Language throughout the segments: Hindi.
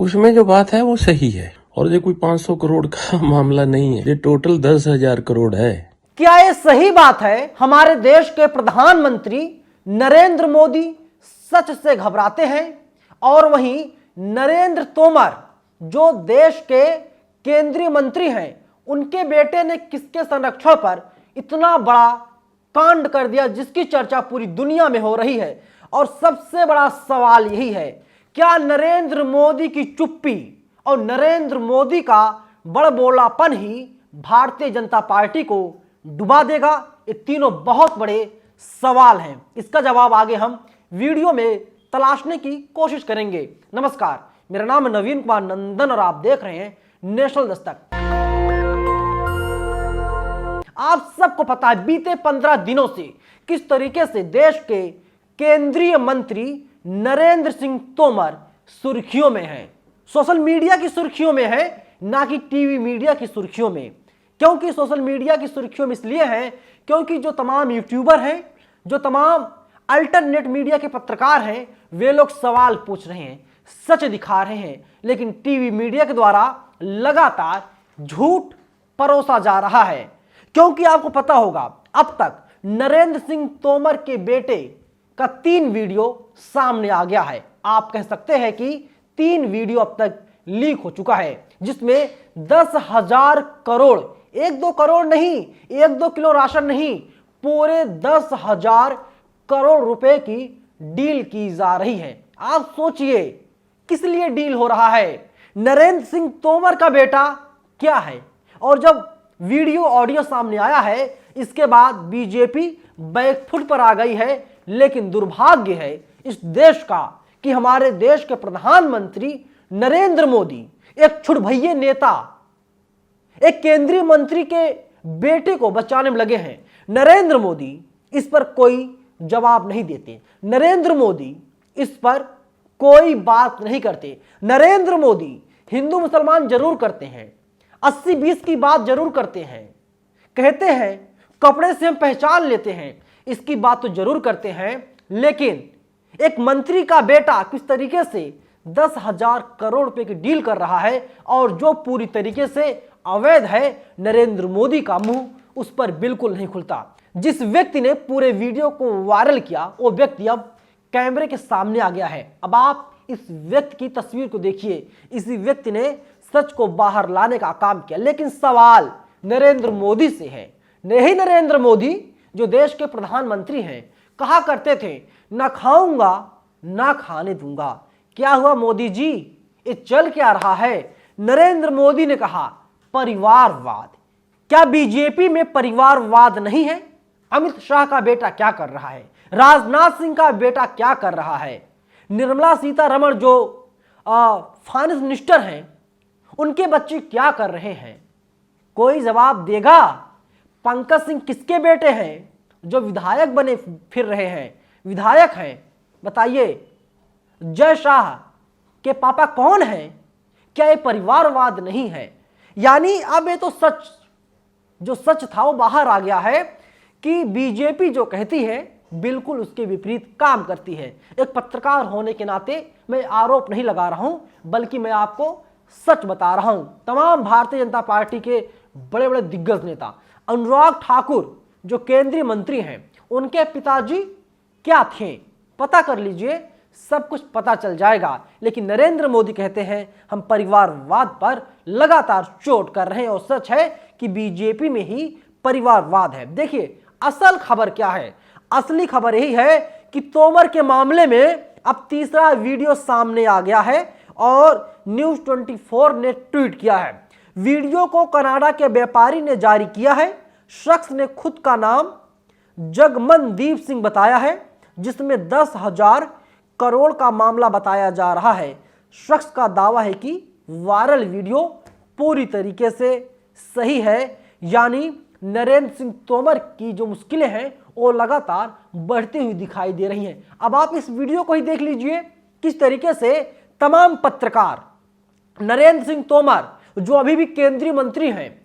उसमें जो बात है वो सही है और ये कोई 500 करोड़ का मामला नहीं है, ये टोटल 10,000 करोड़ है। क्या ये सही बात है? हमारे देश के प्रधानमंत्री नरेंद्र मोदी सच से घबराते हैं और वहीं नरेंद्र तोमर जो देश के केंद्रीय मंत्री हैं, उनके बेटे ने किसके संरक्षण पर इतना बड़ा कांड कर दिया जिसकी चर्चा पूरी दुनिया में हो रही है। और सबसे बड़ा सवाल यही है, क्या नरेंद्र मोदी की चुप्पी और नरेंद्र मोदी का बड़बोलापन ही भारतीय जनता पार्टी को डुबा देगा? ये तीनों बहुत बड़े सवाल हैं। इसका जवाब आगे हम वीडियो में तलाशने की कोशिश करेंगे। नमस्कार, मेरा नाम है नवीन कुमार नंदन और आप देख रहे हैं नेशनल दस्तक। आप सबको पता है बीते 15 दिनों से किस तरीके से देश के केंद्रीय मंत्री नरेंद्र सिंह तोमर सुर्खियों में हैं। सोशल मीडिया की सुर्खियों में है, ना कि टीवी मीडिया की सुर्खियों में। क्योंकि सोशल मीडिया की सुर्खियों में इसलिए है क्योंकि जो तमाम यूट्यूबर हैं, जो तमाम अल्टरनेट मीडिया के पत्रकार हैं, वे लोग सवाल पूछ रहे हैं, सच दिखा रहे हैं, लेकिन टीवी मीडिया के द्वारा लगातार झूठ परोसा जा रहा है। क्योंकि आपको पता होगा अब तक नरेंद्र सिंह तोमर के बेटे का 3 वीडियो सामने आ गया है। आप कह सकते हैं कि 3 वीडियो अब तक लीक हो चुका है, जिसमें 10,000 करोड़, 1-2 करोड़ नहीं, 1-2 किलो राशन नहीं, पूरे 10,000 करोड़ रुपए की डील की जा रही है। आप सोचिए किस लिए डील हो रहा है? नरेंद्र सिंह तोमर का बेटा क्या है? और जब वीडियो ऑडियो सामने आया है, इसके बाद बीजेपी बैकफुट पर आ गई है। लेकिन दुर्भाग्य है इस देश का कि हमारे देश के प्रधानमंत्री नरेंद्र मोदी, एक छुटभैये नेता, एक केंद्रीय मंत्री के बेटे को बचाने में लगे हैं। नरेंद्र मोदी इस पर कोई जवाब नहीं देते, नरेंद्र मोदी इस पर कोई बात नहीं करते। नरेंद्र मोदी हिंदू मुसलमान जरूर करते हैं, 80-20 की बात जरूर करते हैं, कहते हैं कपड़े से हम पहचान लेते हैं, इसकी बात तो जरूर करते हैं। लेकिन एक मंत्री का बेटा किस तरीके से 10,000 करोड़ रुपए की डील कर रहा है और जो पूरी तरीके से अवैध है, नरेंद्र मोदी का मुंह उस पर बिल्कुल नहीं खुलता। जिस व्यक्ति ने पूरे वीडियो को वायरल किया, वो व्यक्ति अब कैमरे के सामने आ गया है। अब आप इस व्यक्ति की तस्वीर को देखिए। इसी व्यक्ति ने सच को बाहर लाने का काम किया। लेकिन सवाल नरेंद्र मोदी से है। नहीं, नरेंद्र मोदी जो देश के प्रधानमंत्री हैं, कहा करते थे ना खाऊंगा ना खाने दूंगा। क्या हुआ मोदी जी? ये चल क्या रहा है? नरेंद्र मोदी ने कहा परिवारवाद। क्या बीजेपी में परिवारवाद नहीं है? अमित शाह का बेटा क्या कर रहा है? राजनाथ सिंह का बेटा क्या कर रहा है? निर्मला सीतारमण जो फाइनेंस मिनिस्टर हैं, उनके बच्चे क्या कर रहे हैं? कोई जवाब देगा? पंकज सिंह किसके बेटे हैं जो विधायक बने फिर रहे हैं, विधायक हैं? बताइए। जय शाह के पापा कौन हैं? क्या ये परिवारवाद नहीं है? यानी अब ये तो सच, जो सच था वो बाहर आ गया है कि बीजेपी जो कहती है बिल्कुल उसके विपरीत काम करती है। एक पत्रकार होने के नाते मैं आरोप नहीं लगा रहा हूं, बल्कि मैं आपको सच बता रहा हूं। तमाम भारतीय जनता पार्टी के बड़े बड़े दिग्गज नेता, अनुराग ठाकुर जो केंद्रीय मंत्री हैं, उनके पिताजी क्या थे पता कर लीजिए, सब कुछ पता चल जाएगा। लेकिन नरेंद्र मोदी कहते हैं हम परिवारवाद पर लगातार चोट कर रहे हैं, और सच है कि बीजेपी में ही परिवारवाद है। देखिए असल खबर क्या है? असली खबर यही है कि तोमर के मामले में अब तीसरा वीडियो सामने आ गया है और न्यूज 24 ने ट्वीट किया है। वीडियो को कनाडा के व्यापारी ने जारी किया है। शख्स ने खुद का नाम जगमनदीप सिंह बताया है, जिसमें 10,000 करोड़ का मामला बताया जा रहा है। शख्स का दावा है कि वायरल वीडियो पूरी तरीके से सही है, यानी नरेंद्र सिंह तोमर की जो मुश्किलें हैं वो लगातार बढ़ती हुई दिखाई दे रही हैं। अब आप इस वीडियो को ही देख लीजिए किस तरीके से तमाम पत्रकार नरेंद्र सिंह तोमर जो अभी भी केंद्रीय मंत्री हैं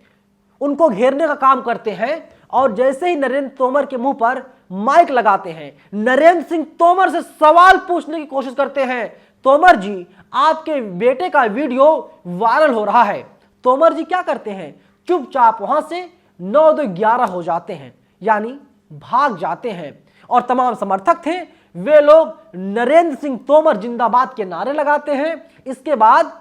उनको घेरने का काम करते हैं, और जैसे ही नरेंद्र तोमर के मुंह पर माइक लगाते हैं, नरेंद्र सिंह तोमर से सवाल पूछने की कोशिश करते हैं, तोमर जी, आपके बेटे का वीडियो वायरल हो रहा है। तोमर जी क्या करते हैं, चुपचाप वहां से 9-11 हो जाते हैं, यानी भाग जाते हैं। और तमाम समर्थक थे, वे लोग नरेंद्र सिंह तोमर जिंदाबाद के नारे लगाते हैं। इसके बाद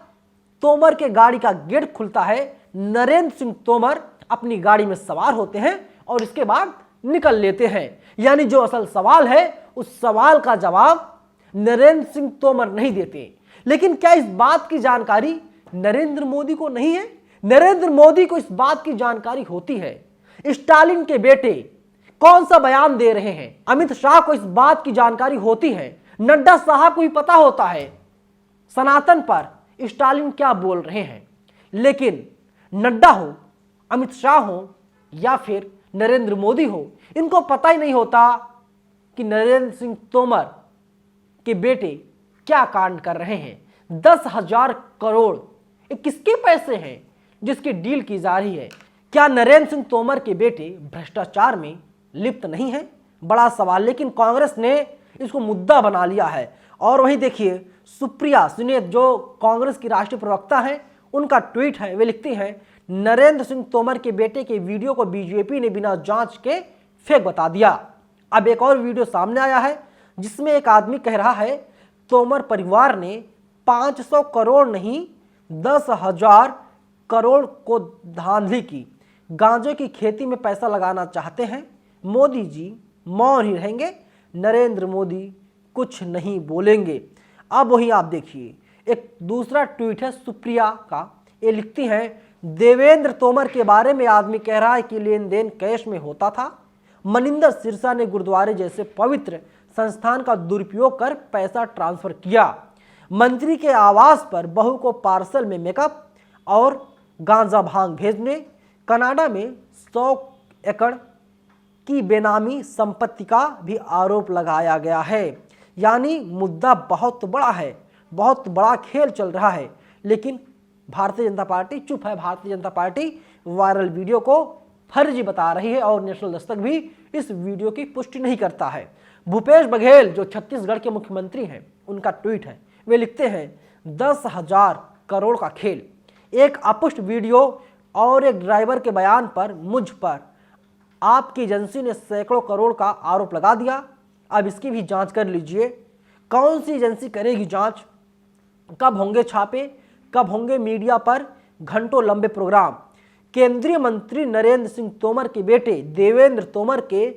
तोमर के गाड़ी का गेट खुलता है, नरेंद्र सिंह तोमर अपनी गाड़ी में सवार होते हैं और इसके बाद निकल लेते हैं। यानी जो असल सवाल है, उस सवाल का जवाब नरेंद्र सिंह तोमर नहीं देते। लेकिन क्या इस बात की जानकारी नरेंद्र मोदी को नहीं है? नरेंद्र मोदी को इस बात की जानकारी होती है। स्टालिन के बेटे कौन सा बयान दे रहे हैं, अमित शाह को इस बात की जानकारी होती है। नड्डा साहब को भी पता होता है सनातन पर स्टालिन क्या बोल रहे हैं। लेकिन नड्डा हो, अमित शाह हो या फिर नरेंद्र मोदी हो, इनको पता ही नहीं होता कि नरेंद्र सिंह तोमर के बेटे क्या कांड कर रहे हैं। 10,000 करोड़ ये किसके पैसे हैं जिसकी डील की जा रही है? क्या नरेंद्र सिंह तोमर के बेटे भ्रष्टाचार में लिप्त नहीं है? बड़ा सवाल। लेकिन कांग्रेस ने इसको मुद्दा बना लिया है। और वहीं देखिए, सुप्रिया सुले जो कांग्रेस की राष्ट्रीय प्रवक्ता हैं, उनका ट्वीट है। वे लिखती हैं, नरेंद्र सिंह तोमर के बेटे के वीडियो को बीजेपी ने बिना जांच के फेक बता दिया। अब एक और वीडियो सामने आया है जिसमें एक आदमी कह रहा है, तोमर परिवार ने 500 करोड़ नहीं 10,000 करोड़ को धांधली की, गांजे की खेती में पैसा लगाना चाहते हैं। मोदी जी मौन ही रहेंगे, नरेंद्र मोदी कुछ नहीं बोलेंगे। अब वही आप देखिए, एक दूसरा ट्वीट है सुप्रिया का। ये लिखती हैं, देवेंद्र तोमर के बारे में आदमी कह रहा है कि लेन देन कैश में होता था। मनिंदर सिरसा ने गुरुद्वारे जैसे पवित्र संस्थान का दुरुपयोग कर पैसा ट्रांसफर किया। मंत्री के आवास पर बहू को पार्सल में मेकअप और गांजा भांग भेजने। कनाडा में 100 एकड़ की बेनामी संपत्ति का भी आरोप लगाया गया है। यानी मुद्दा बहुत बड़ा है, बहुत बड़ा खेल चल रहा है। लेकिन भारतीय जनता पार्टी चुप है। Bharatiya Janata party viral video को फर्जी बता रही है और नेशनल दस्तक भी इस वीडियो की पुष्टि नहीं करता है। भूपेश बघेल जो छत्तीसगढ़ के मुख्यमंत्री हैं, उनका ट्वीट है। वे लिखते हैं, 10,000 करोड़ का खेल, एक अपुष्ट वीडियो और एक ड्राइवर के बयान पर मुझ पर आपकी एजेंसी ने सैकड़ों करोड़ का आरोप लगा दिया। अब इसकी भी जांच कर लीजिए। कौन सी एजेंसी करेगी जांच? कब होंगे छापे? कब होंगे मीडिया पर घंटों लंबे प्रोग्राम? केंद्रीय मंत्री नरेंद्र सिंह तोमर के बेटे देवेंद्र तोमर के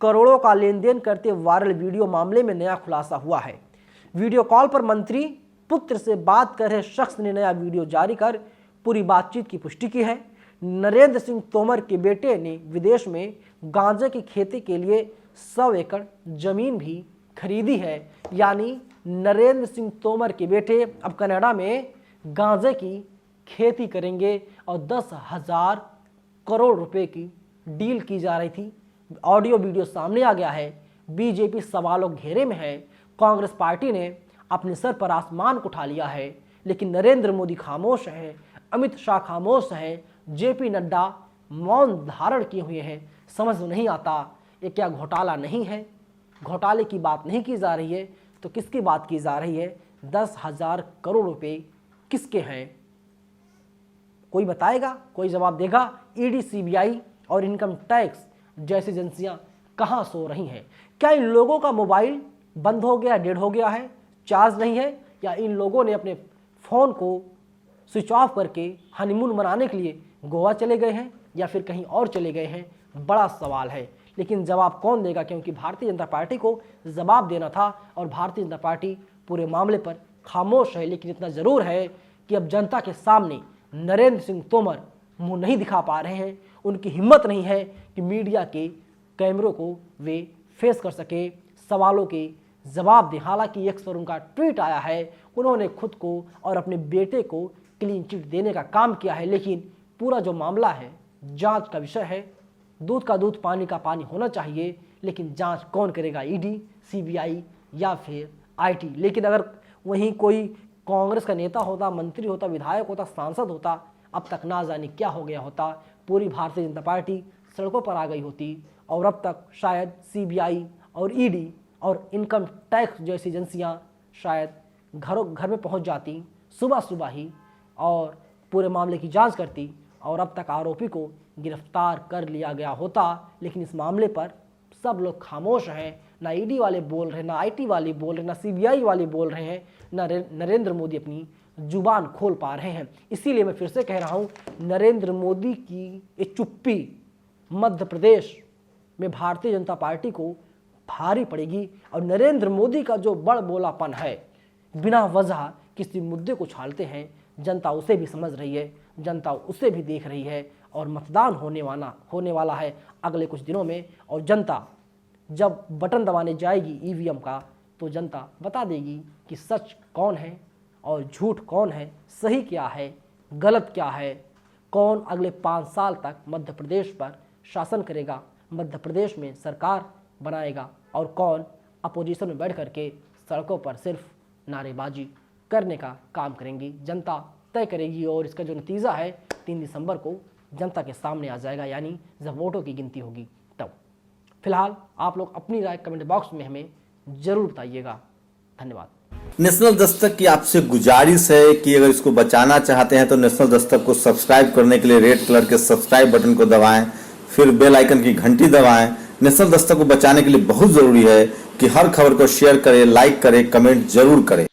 करोड़ों का लेन देन करते वायरल वीडियो मामले में नया खुलासा हुआ है। वीडियो कॉल पर मंत्री पुत्र से बात कर रहे शख्स ने नया वीडियो जारी कर पूरी बातचीत की पुष्टि की है। नरेंद्र सिंह तोमर के बेटे ने विदेश में गांजे की खेती के लिए 100 एकड़ जमीन भी खरीदी है। यानी नरेंद्र सिंह तोमर के बेटे अब कनाडा में गांजे की खेती करेंगे और 10,000 करोड़ रुपए की डील की जा रही थी। ऑडियो वीडियो सामने आ गया है। बीजेपी सवालों घेरे में है। कांग्रेस पार्टी ने अपने सर पर आसमान को उठा लिया है। लेकिन नरेंद्र मोदी खामोश हैं, अमित शाह खामोश हैं, जेपी नड्डा मौन धारण किए हुए हैं। समझ नहीं आता ये क्या घोटाला नहीं है? घोटाले की बात नहीं की जा रही है तो किसकी बात की जा रही है? 10,000 करोड़ रुपए किसके हैं? कोई बताएगा? कोई जवाब देगा? ईडी, सीबीआई और इनकम टैक्स जैसी एजेंसियां कहां सो रही हैं? क्या इन लोगों का मोबाइल बंद हो गया, डेड हो गया है, चार्ज नहीं है, या इन लोगों ने अपने फ़ोन को स्विच ऑफ करके हनीमून मनाने के लिए गोवा चले गए हैं या फिर कहीं और चले गए हैं? बड़ा सवाल है। लेकिन जवाब कौन देगा? क्योंकि भारतीय जनता पार्टी को जवाब देना था और भारतीय जनता पार्टी पूरे मामले पर खामोश है। लेकिन इतना ज़रूर है कि अब जनता के सामने नरेंद्र सिंह तोमर मुंह नहीं दिखा पा रहे हैं। उनकी हिम्मत नहीं है कि मीडिया के कैमरों को वे फेस कर सके, सवालों के जवाब दें। हालांकि एक्स पर उनका ट्वीट आया है, उन्होंने खुद को और अपने बेटे को क्लीन चिट देने का काम किया है। लेकिन पूरा जो मामला है जांच का विषय है। दूध का दूध, पानी का पानी होना चाहिए। लेकिन जांच कौन करेगा? ईडी, सीबीआई या फिर आईटी? लेकिन अगर वहीं कोई कांग्रेस का नेता होता, मंत्री होता, विधायक होता, सांसद होता, अब तक ना जाने क्या हो गया होता। पूरी भारतीय जनता पार्टी सड़कों पर आ गई होती और अब तक शायद सीबीआई और ईडी और इनकम टैक्स जैसी एजेंसियां शायद घर में पहुंच जाती सुबह सुबह ही और पूरे मामले की जांच करती और अब तक आरोपी को गिरफ्तार कर लिया गया होता। लेकिन इस मामले पर सब लोग खामोश हैं, ना ईडी वाले बोल रहे, ना आईटी वाले बोल रहे, ना सीबीआई वाले बोल रहे हैं, ना नरेंद्र मोदी अपनी जुबान खोल पा रहे हैं। इसीलिए मैं फिर से कह रहा हूं, नरेंद्र मोदी की ये चुप्पी मध्य प्रदेश में भारतीय जनता पार्टी को भारी पड़ेगी और नरेंद्र मोदी का जो बड़बोलापन है, बिना वजह किसी मुद्दे को छालते हैं, जनता उसे भी समझ रही है, जनता उसे भी देख रही है और मतदान होने वाला है अगले कुछ दिनों में। और जनता जब बटन दबाने जाएगी ईवीएम का, तो जनता बता देगी कि सच कौन है और झूठ कौन है, सही क्या है, गलत क्या है, कौन अगले 5 साल तक मध्य प्रदेश पर शासन करेगा, मध्य प्रदेश में सरकार बनाएगा और कौन अपोजिशन में बैठ करके सड़कों पर सिर्फ नारेबाजी करने का काम करेंगी। जनता तय करेगी और इसका जो नतीजा है 3 दिसंबर को जनता के सामने आ जाएगा, यानी जब वोटों की गिनती होगी तब। फिलहाल आप लोग अपनी राय कमेंट बॉक्स में हमें जरूर बताइएगा। धन्यवाद। नेशनल दस्तक की आपसे गुजारिश है कि अगर इसको बचाना चाहते हैं तो नेशनल दस्तक को सब्सक्राइब करने के लिए रेड कलर के सब्सक्राइब बटन को दबाएं, फिर बेल आइकन की घंटी दबाएं। नेशनल दस्तक को बचाने के लिए बहुत जरूरी है कि हर खबर को शेयर करें, लाइक करें, कमेंट जरूर करें।